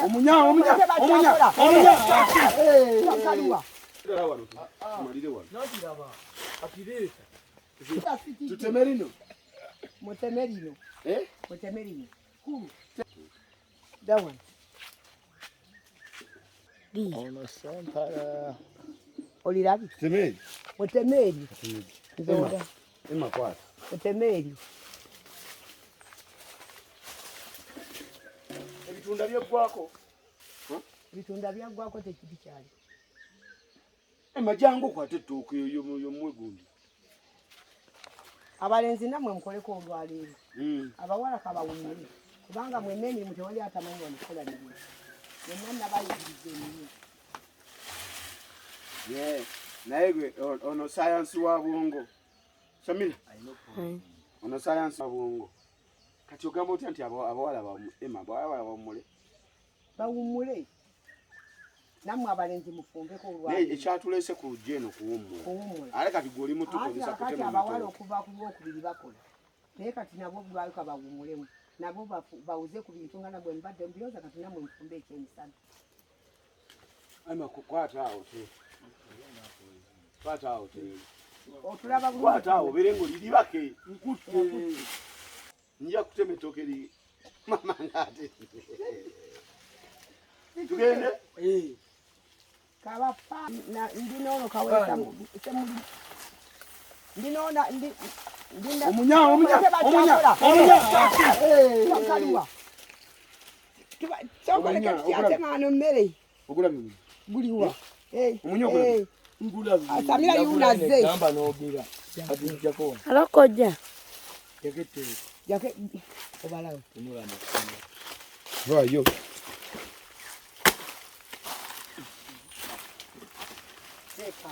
Omunya. Tutemerino. Mutemerino. Eh? Mutemerino. Who? That one. Ono sampara. Olirabi? Temeri. Mutemeri. Emma kwata. Mutemeri. Ebitunda byaggwako. Ebitunda byaggwako tekiti kyali. Emma jangu kwate ettooke yo mwegundi. Abalenzi namwe mukoleko olwaleero. Abawala kabawummule. Kubanga mwenna emirimu tewali atamanyi omukola mirimu. Mwenna nabayigiriza emirimu. Naye gwe ono sayansi wa bwongo. Samira. Ono sayansi wa bwongo. Kati ogamba otya nti abawala bawummule? Bawummule. Namwe abalenzi mufumbeko olwaleero. Ekyatuleese ku luggi eno kuwummula. Ale kati gwe oli mutukozesa kutema. Kati abawala okuva ku lwokubiri bakola. Naye kati nabo lwaleka bawummulemu. Nabo bawuze ku bintu nga nabwe mbadde mbyoza kati namwe mufumbe ekyemisana. Ama kukwata awo te. Kwata awo te. Otulaba bulungi. Kwata awo birengo liribake. Nkutte. Njja kutema ettooke liri. Mama ngate. Tugende? Kabapa ndinono kawesa semuli. Ndinona Omunya. Kaliwa. Chokole kati yate mano mmere. Ogulabye. Guliwa. Omunya ogulabye. Ngulabye. Samira yunaze. Gamba n'ogira. Atijjako. Alokojja. Yakete. Yake obalawo. Tunulana. Vayo. Seka.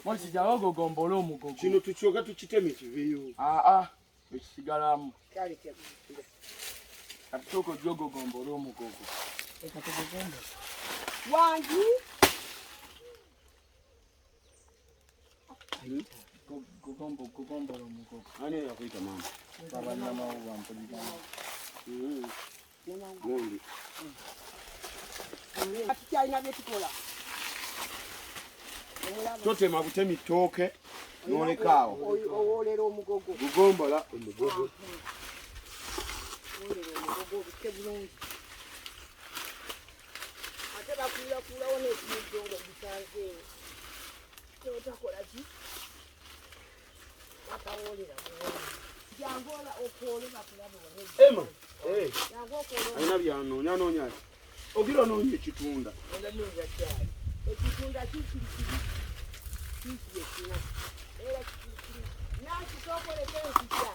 Mwasi jawago gombolo omugogo. Kino tukyoka tukiteme kiveyo. Ekisigalamu. Kale kebe. Atoko jogo gombolo omugogo. Ekatugombo. Wangi. Gogombolo omugogo. Ani yakuita mama. Baba nyama wa mpulira. Gondi. Atikyalina byetukola. Totema butemi ttooke n'olekaawo. Owolera omugogo. Gugombola omugogo. Owolera omugogo obute bulungi. Ate bakuulakuulawo n'ekiyiddo nga gisanzeewo. Kyotakola ki? Bakawolera bulungi. Jangu okoole bakulabe wano. Emma. Jangu okoole. Alina byanoonya ati. Ogira onoonya ekitunda. Ondamenya kyali. Ekitunda kikiri kibi. Kiki ekina. Era kikiri. Naki tokoleka ekitya.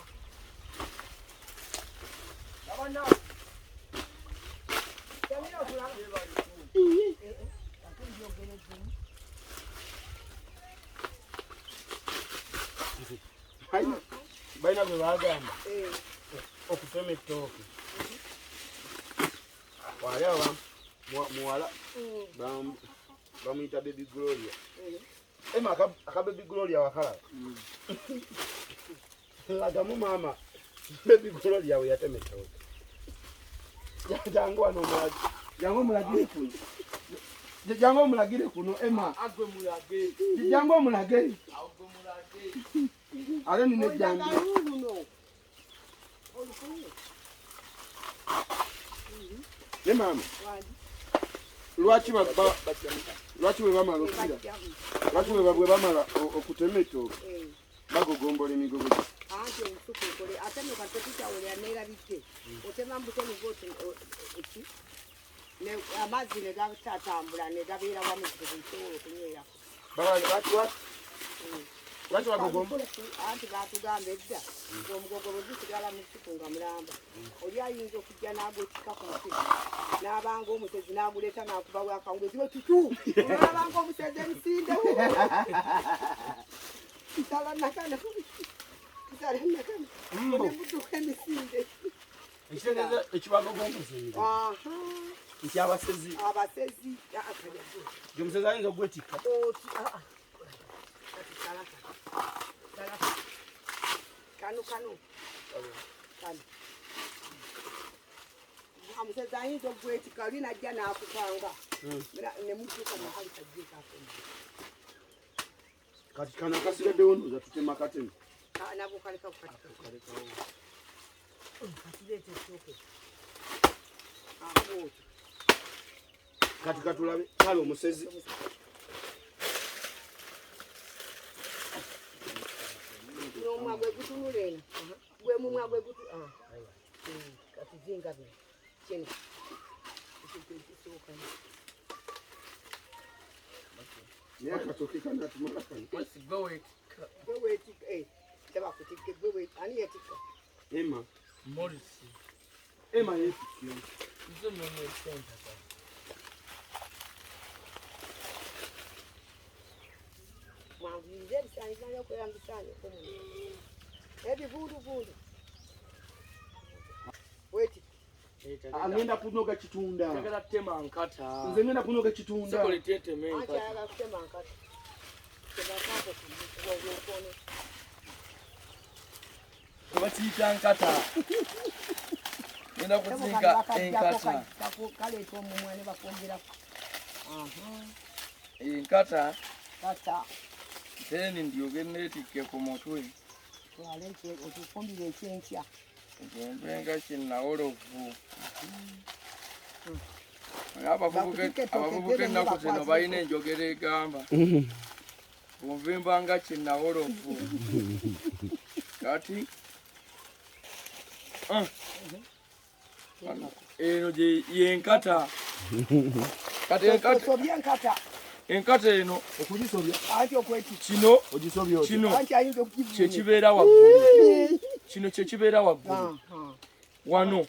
Abana. Samira okulaba. Baina bwe bagamba okutema ettooke. Wali aba muwala bamuyita Baby Gloria. Emma aka Baby Gloria wakalaba. Lagamu mama Baby Gloria we yatema ettooke. Jangu wano omulagi. Jangu omulagire kuno. Jangu omulagire kuno Emma. Agwe mulage. Jangu omulage. Agwe mulage. Ale nine jangu. Ne mama. Lwaki bwe bamala okira? Lwaki bwe bamala okutema ettooke? Bagogombola emigogo. Ate nsukukole ateme katekitawolera neerabidde. Otema mbutemi gwote eki. Amazzi ne gatatambula ne gabeera wamu kitegesobola okunywera. Lwaki wagogomba? Anti batugamba edda omugogo bwe gusigala mu kisuku nga mulamba oli ayinza okujja n'agwetika ku musezi n'abanga omusezi n'aguleeta n'akuba bwakawungezi we tutu n'abanga omusezi emisindeko nsala nakana nsala nakana nemutuka emisinde Ekitegeeza ekibagogombuze nti abasezi omusezi ayinza okugwetikka kano omusezi ayinza okugwetika oli najja n'akukanga nemutuuka mahali kajjekakoma kati kano akasigaddewo ndoza tutema kateme nabwo kalekawo katireeta ekyoke kati katulabe kale omusezi nomwa gwe gutunula eno gwe mumwa gwe gutu katuzinga bino kino ekisooka naye akatoke kano atumula kano gwe weetikka tebakutikke gwe weetikka ani yeetikka Emma Morisi. Emma yeetikka Nze nno esente. mwanvirize ebisaanyi bimanya okwera mu bisaanyi okomuntu ebivunduvundu weetikka agenda kunoga kitunda Njagala tema nkata. nze ngenda kunoga kitunda Siko liteteme anti nkata. ayagala kutema nkata tebakaako kuolwokono Kubakiyita nkata. Ngenda kuzinga enkata. kaleeta omumwa ne bakwongerako Enkata. kata Then ndyoge neetikke ku mutwe. twale otufumbire ekyenkya Ngenga kinnawolovu. Abavubuka ennaku zino balina enjogera egamba. Bw'ovimba nga kinnawolovu. Kati eno yenkata. Kati osobye enkata enkata eno okugisobya anti okwetikka kino ogisobya otya kino anti ayinza okukivuna kyekibeera waggulu. Kino kyekibeera waggulu. Wano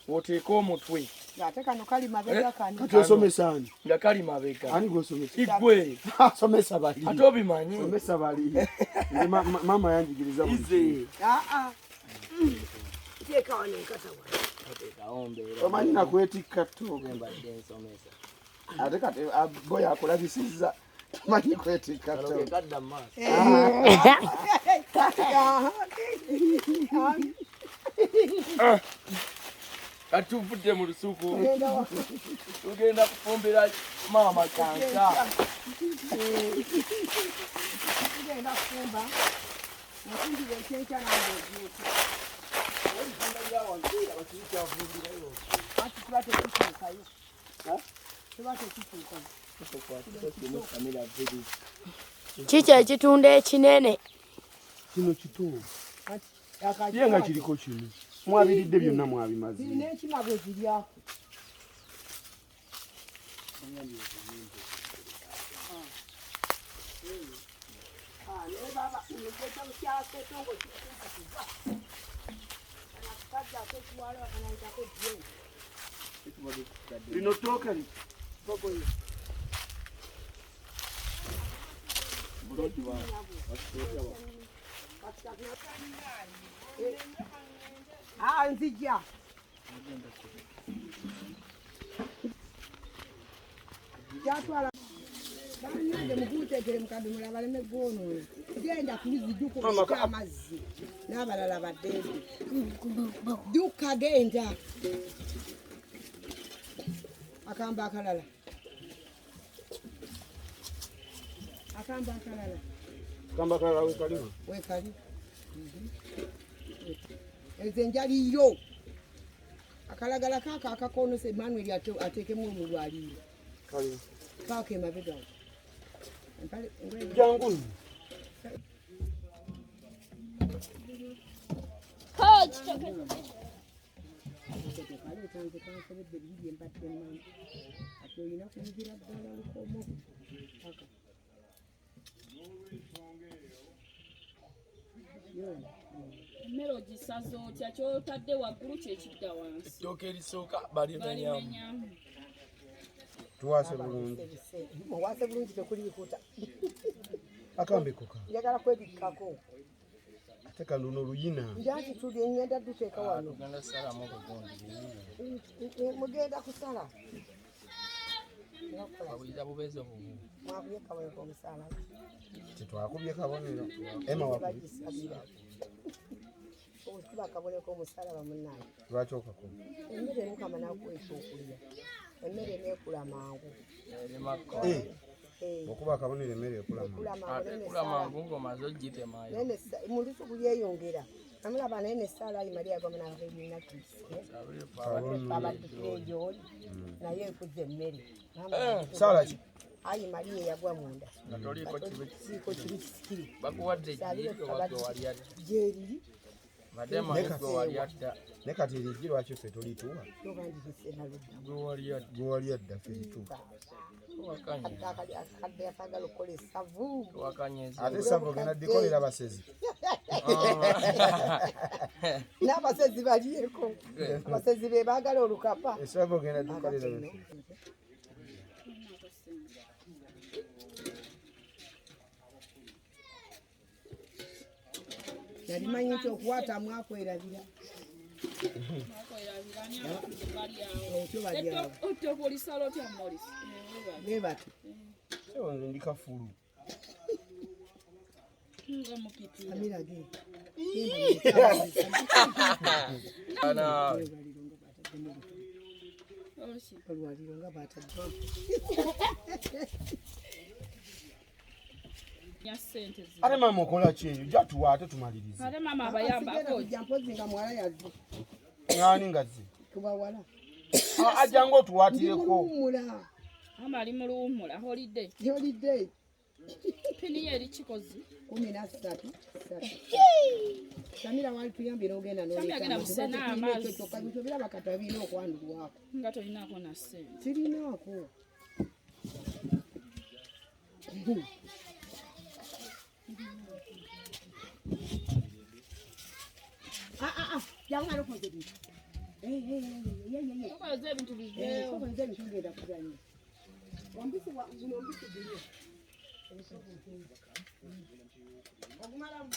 oteeka omutwe ate kano kali mabega kano kati osomesa ani nga kali mabega. ani gwosomesa Igwe somesa bali ate obimanyi. somesa bali nze mama yanjigiriza Ize teeka wano enkata omanyi nakwetikka to ate kati boyo akulabisizza tomanyi kwetikka to kati tuvudde mu lusuku tugenda kufumbira maama kansa. tugenda kufumba nafumbira ekyenkya nangeogyeki ati tuba tekituukayo tuba tekituukayo Kiki ekitunda ekinene? kino kituufu ye nga kiriko kino mwabiridde byonna mwabimaze zirina enkima bwe ziryako lino ttooke nzija kyatwala banyage muguteekere mukadomola baleme gwonoona genda kulizijukubika amazzi n'abalala baddeebi jukka genda akamba akalala kamba kalala wekaliwo wekali ezo enjaliyo akalagala kaako akakonose Emmanuel ateekemu omulwaliro kaliwo kaako emabega jangu emmere ogisaza otya kyotadde waggulu kyekidda wansi ettooke erisooka balimenyamu balimenyamu tuwaase bulungi muwaase bulungi tekuliikuta akambikoka njagala kwebikkako teka luno luyina njaki tuli eŋŋenda duteeka wano tugenda salamu obugundi mugenda kusala abuyira bubeze bubu mwakubye kaboneka omusaala tetwakubye kabonero ema wakubye okuba kaboneka omusalaba munaye lwaki okakuba emmere mukama nakuwa ekyokulya emmere neekula mangu okuba akabonero emmere ekula mangu ng'omaze ogitemayo mu lusuku lyeyongera namulaba naye nessaala ayi mariya gwamunaaina babaddukireejooli naye ekuzza emmere saala ki ayi mariya eyagwa munda siiko kibi kisikiri bakuwadde ejjiri gyeriri badde mangu wali adda ne kati erijji lwaki ffe tolituwa gwe wali adda ffe lituwa akadde akagala okukola esavu ate esavu ogenda ddikolera basezi n'abasezi balieko abasezi be baagala olukapa esavu ogenda ddikolera yali manyi nti okuwaata mwakwerabira bebati ndi kafulu amirage olwaliro nga batadde ate maama okola ki eyo jatuwa ate tumalirize ate maama abayambako mpozi nga mwala yazze ŋŋaani ngazze tubawala ajjanga otuwaatireko luwummula maama ali mu luwummula holidde yolidde pini ye eri kikozi 13 Samira wali tuyambye n'ogenda agenda kusena amazzi kyokka bintu biraba kati abirina okwandulwako nga tolinaako na ssente kirinaako jangaalokoze bintu okoze ebintu biveewo okoze ebintu ngenda kuzanya ombisi guno ombisi guno ogumalamu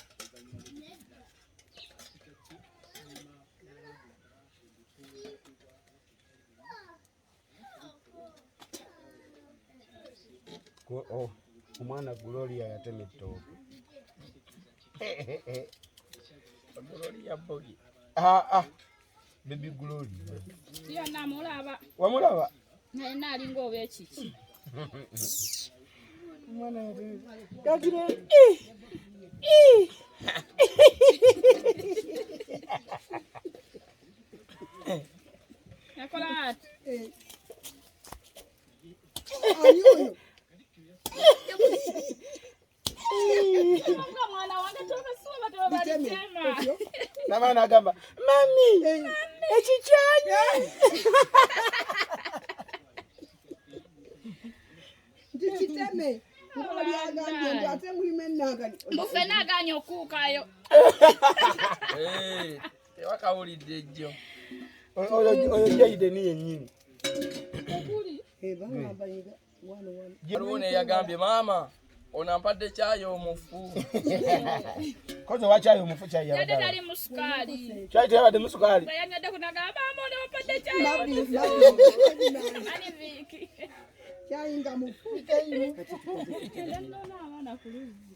omwana Gloria yatema ettooke Gloria bogi baby Gloria yonna mulaba wamulaba naye naalinga oba ekiki omwana yagira nakola ati ani oyo mwana wange tobasuba tobalitema n'abaana agamba mami ekikyanyi nti kiteme ngaolyagambye nti ate mulimu ennagani mufe naaganya okuukayo tewakawulidde ejjo oyo Jaiden yennyini bangambayiga wano waliwo neyagambye maama onampadde kyayi omufu koze wakyayi omufu kyayi yadde tali mu sukaali kyayi teyabadde mu sukaali yanywedde kunagamba maama onampadde kyayi ani viiki kyayinga mufuuke nona abaana ku luzzi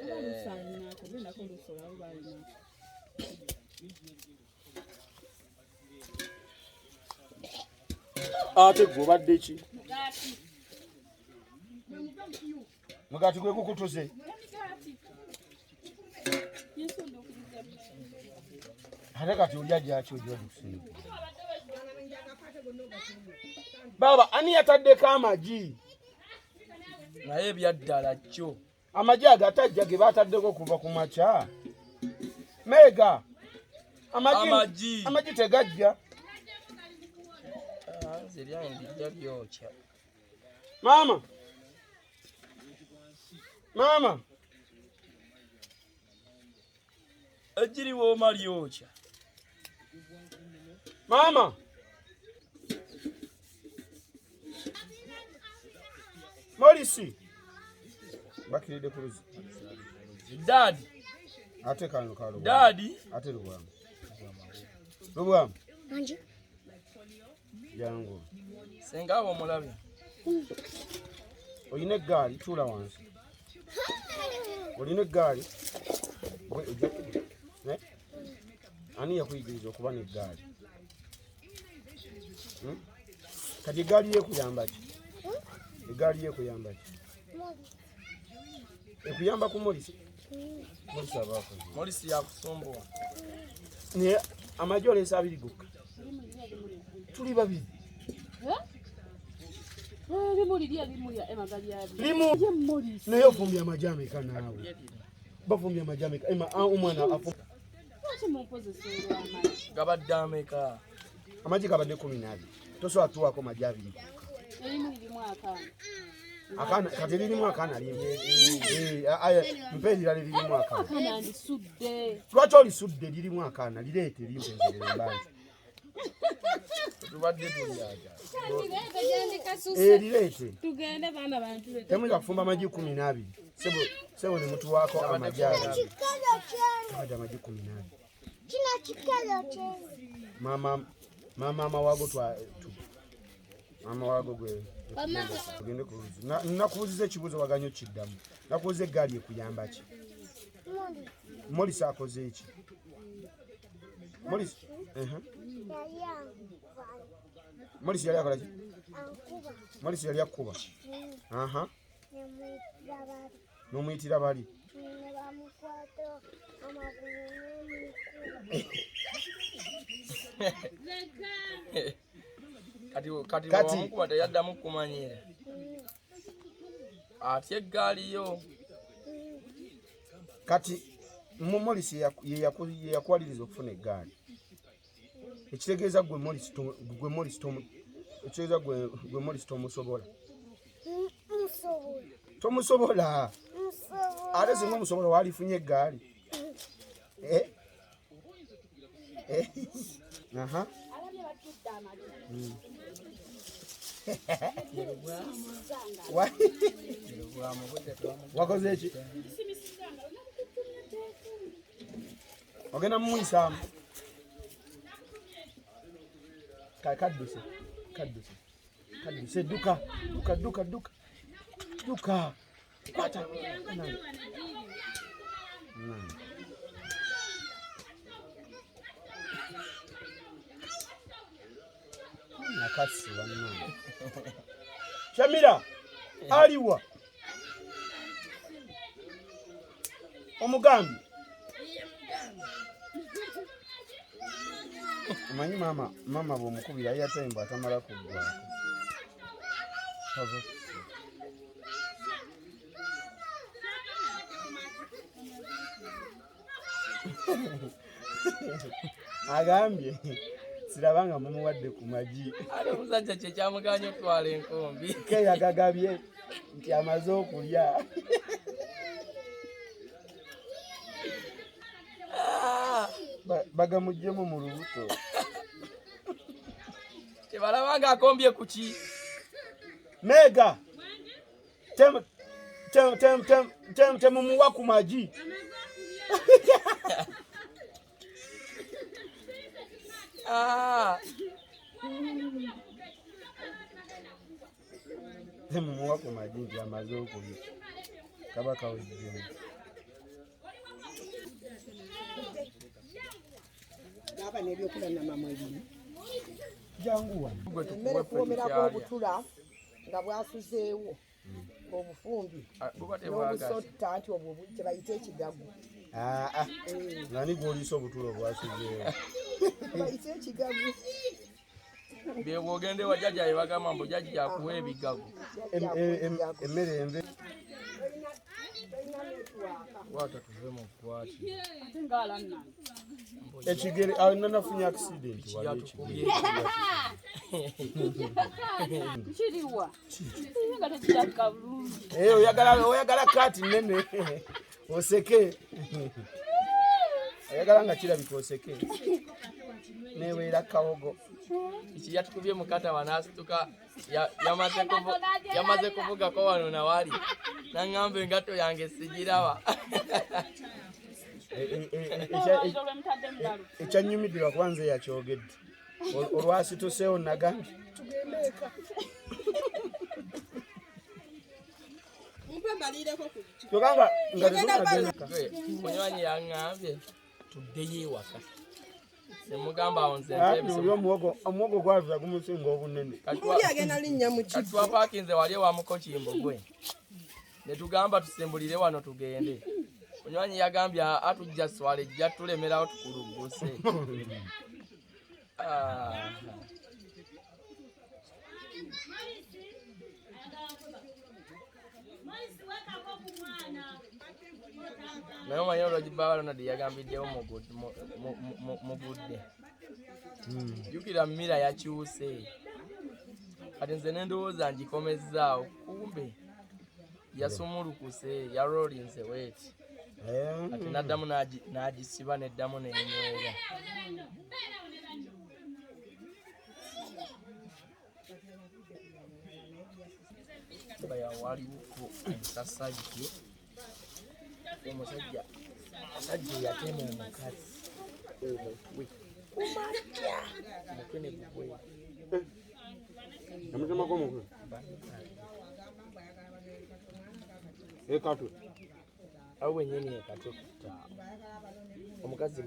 abalusaanako benako olusola lubalina ate gwe obadde ki mugaati mugati gwe gukutuze emigaati yesonda okuliza ate kati olya gyaki ojja okusinga baba ani yataddeko amagi naye ebyaddala kyo amagi agatajja ge bataddeko kuva ku makya meega amagi tegajja nze lyange ndijja byokya maama ejiriwo malyocha. Mama. Morisi. Bakiride kuruzi. Daddy. Ate kano kalo. Daddy. Ate lubwamu. Lubwamu. Manje. Jangu. Senga wo mulabi. Oyine eggaali tuula wansi. Oyine eggaali. Ani yakuyigiriza okuba n'eggaali? Kati eggaali yekuyamba ki? Eggaali yekuyamba ki? Ekuyamba ku Morisi? Morisi abaako. Morisi yakusumbuwa. Naye amagi oleesa abiri gokka. Tuli babiri. Limu. Naye ofumbye amagi ameka naawe. Bafumbye amagi ameka. Omwana afumba. Gabadde ameka. Amagi gabadde 12. Tosobola tuwaako magi abiri. Akana kati lirimu akana limu. Mpe erirala lirimu akana. Lwaki olisudde lirimu akana? Lireete limpenzerere mbanzi. Tubadde tulyaga. Lireete. Tugende baana bantu. Temuyinza kufumba amagi 12. Sebo ne mutuwaako amagi abiri. Abadde amagi 12. Kino kikalo kye. Mama wago Mama wago gwe. Tugende ku luzi. Nakubuuziza ekibuuzo waganyo kiddamu. Nakubuuza eggaali ekuyamba ki? Morisi akoze ki? Morisi. Morisi yali akola ki? Morisi yali akuba. N'omuyitira bali. Kati wamukuba teyaddamu kumanyira. Atye eggaali yo. Kati Morisi ye yakwaliriza okufuna eggaali. Ekitegeeza gwe Morisi tomusobola. Tomusobola. Ate singa omusobola walifunye eggaali. Wakoze eki? Ogenda mumuyisaamu. Kadduse. Duka. Kwata. Nakasi wanna. Shamira. Aliwa. Omugambi. Manyi mama bw'omukubira yatayimba atamala kuggwako. Agambye sirabanga mumuwadde ku magi. Ate omusajja kye kyamuganya otwala enkombi. Ke yagagabye nti amaze okulya. Bagamugyemu mu lubuto. Tebalabanga akombye ku ki? Mega. Temumuwa ku magi. Temumuwa ku magi nti amaze okulya. Kabaka wejjemu. Aba n'ebyokulya namamwe ebiri. Janguwa. Emmere kuwomerako obutula nga bwasuzeewo. Obufumbi. N'obusotta nti obwo kye bayita ekigagu. Nani gw'oliisa obutula obwasuzeewo? Bayita ekigagu. Bye bw'ogende wa jjajja bagamba mbu jjajja akuwa ebigagu. Emmere enve. Wata tuve mu kwati. Ate ngala nna. Ekigere nanafunye accident wali ekigere. Kiriwa. Nga tekirabika bulungi. Oyagala kati nene. Oseke. ayagala nga kirabika oseke neweera kawogo Kiki yatukubye mukata wanasituka yamaze kuvugako wano nawali naŋŋamba engatto yange sigiraba. Ekyanyumiddwa kuba nze yakyogedde olwasituseewo nagambye tugende eka. Kyokanga nga Munywanyi yaŋŋambye tuddeyo ewaka. Nemugamba awo nze oli omuwogo gwavira gumusinga obunene. Kati twapaakinze wali ewamuko Kimbugwe ne tugamba tusimbulire wano tugende. Munywanyi yagambye atujja swala ejja tulemerawo tukuluguse. Naye omanyi olwogibbaaba Ronald yagambiddewo mugudde. Jjukira Mira yakyuse. Kati nze nendowooza ngikomezzaawo kumbe yasumulukuse yarolinze weeti. Kati naddamu n'agisiba neddamu n'enywera. Waliwo omusasajja omusajja yatema omukazi omutwe kumakya omutwe ne gugwe amutemako omutwe ekatwe awo wenyini ekatwe omukazi